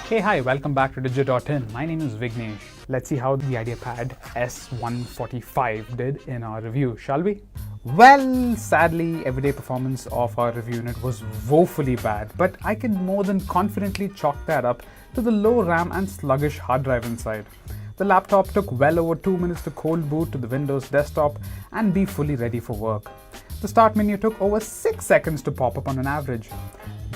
Hey, hi, welcome back to Digit.in. My name is Vignesh. Let's see how the ideapad S145 did in our review, shall we? Well, sadly, everyday performance of our review unit was woefully bad, but I can more than confidently chalk that up to the low RAM and sluggish hard drive inside. The laptop took well over 2 minutes to cold boot to the Windows desktop and be fully ready for work. The start menu took over 6 seconds to pop up on an average.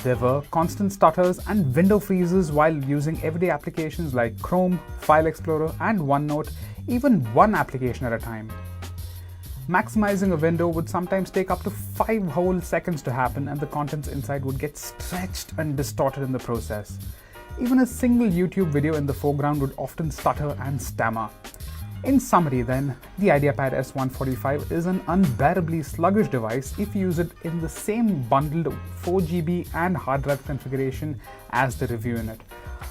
There were constant stutters and window freezes while using everyday applications like Chrome, File Explorer, and OneNote, even one application at a time. Maximizing a window would sometimes take up to 5 whole seconds to happen, and the contents inside would get stretched and distorted in the process. Even a single YouTube video in the foreground would often stutter and stammer. In summary then, the ideapad S145 is an unbearably sluggish device if you use it in the same bundled 4GB and hard drive configuration as the review unit.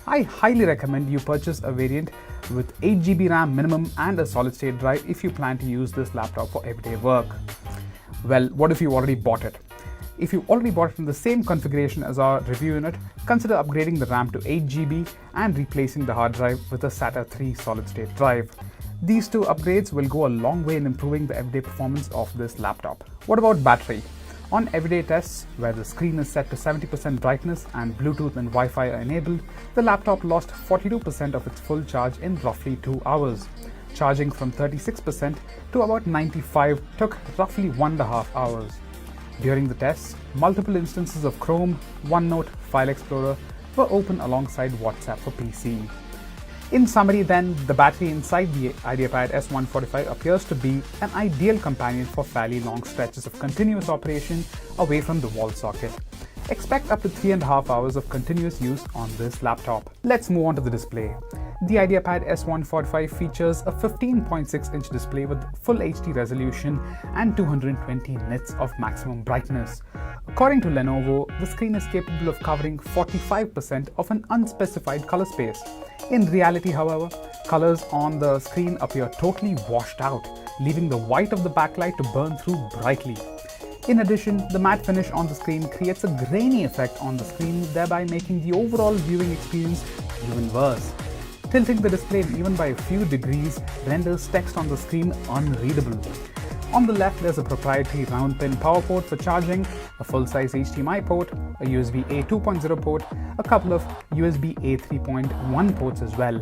I highly recommend you purchase a variant with 8GB RAM minimum and a solid state drive if you plan to use this laptop for everyday work. Well, what if you already bought it? If you already bought it in the same configuration as our review unit, consider upgrading the RAM to 8GB and replacing the hard drive with a SATA 3 solid state drive. These two upgrades will go a long way in improving the everyday performance of this laptop. What about battery? On everyday tests, where the screen is set to 70% brightness and Bluetooth and Wi-Fi are enabled, the laptop lost 42% of its full charge in roughly 2 hours. Charging from 36% to about 95% took roughly 1.5 hours. During the tests, multiple instances of Chrome, OneNote, File Explorer were open alongside WhatsApp for PC. In summary then, the battery inside the ideapad S145 appears to be an ideal companion for fairly long stretches of continuous operation away from the wall socket. Expect up to 3.5 hours of continuous use on this laptop. Let's move on to the display. The ideapad S145 features a 15.6-inch display with full HD resolution and 220 nits of maximum brightness. According to Lenovo, the screen is capable of covering 45% of an unspecified color space. In reality, however, colors on the screen appear totally washed out, leaving the white of the backlight to burn through brightly. In addition, the matte finish on the screen creates a grainy effect on the screen, thereby making the overall viewing experience even worse. Tilting the display even by a few degrees renders text on the screen unreadable. On the left, there's a proprietary round pin power port for charging, a full-size HDMI port, a USB-A 2.0 port, a couple of USB-A 3.1 ports as well.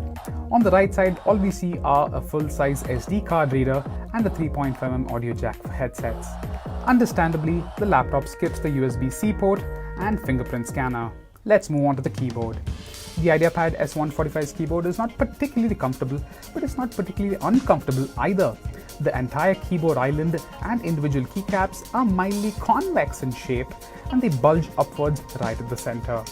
On the right side, all we see are a full-size SD card reader and a 3.5mm audio jack for headsets. Understandably, the laptop skips the USB-C port and fingerprint scanner. Let's move on to the keyboard. The ideapad S145's keyboard is not particularly comfortable, but it's not particularly uncomfortable either. The entire keyboard island and individual keycaps are mildly convex in shape, and they bulge upwards right at the center.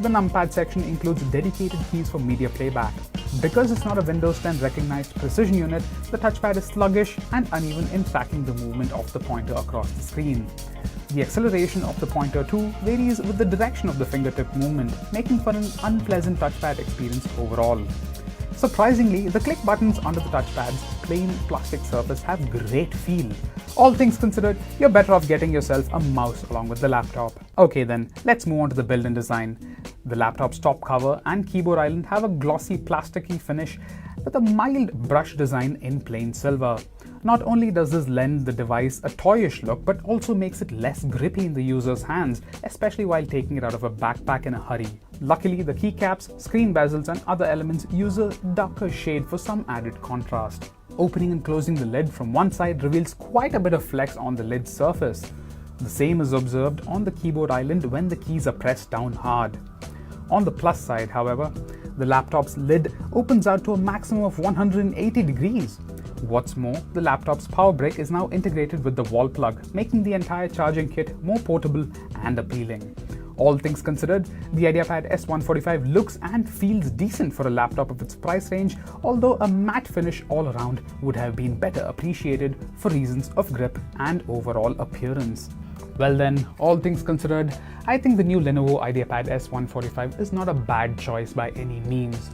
The numpad section includes dedicated keys for media playback. Because it's not a Windows 10 recognized precision unit, the touchpad is sluggish and uneven in tracking the movement of the pointer across the screen. The acceleration of the pointer too varies with the direction of the fingertip movement, making for an unpleasant touchpad experience overall. Surprisingly, the click buttons under the touchpad's plain plastic surface have great feel. All things considered, you're better off getting yourself a mouse along with the laptop. Okay then, let's move on to the build and design. The laptop's top cover and keyboard island have a glossy plasticky finish with a mild brush design in plain silver. Not only does this lend the device a toyish look, but also makes it less grippy in the user's hands, especially while taking it out of a backpack in a hurry. Luckily, the keycaps, screen bezels and other elements use a darker shade for some added contrast. Opening and closing the lid from one side reveals quite a bit of flex on the lid surface. The same is observed on the keyboard island when the keys are pressed down hard. On the plus side, however, the laptop's lid opens out to a maximum of 180 degrees. What's more, the laptop's power brick is now integrated with the wall plug, making the entire charging kit more portable and appealing. All things considered, the ideapad S145 looks and feels decent for a laptop of its price range, although a matte finish all around would have been better appreciated for reasons of grip and overall appearance. Well then, all things considered, I think the new Lenovo ideapad S145 is not a bad choice by any means.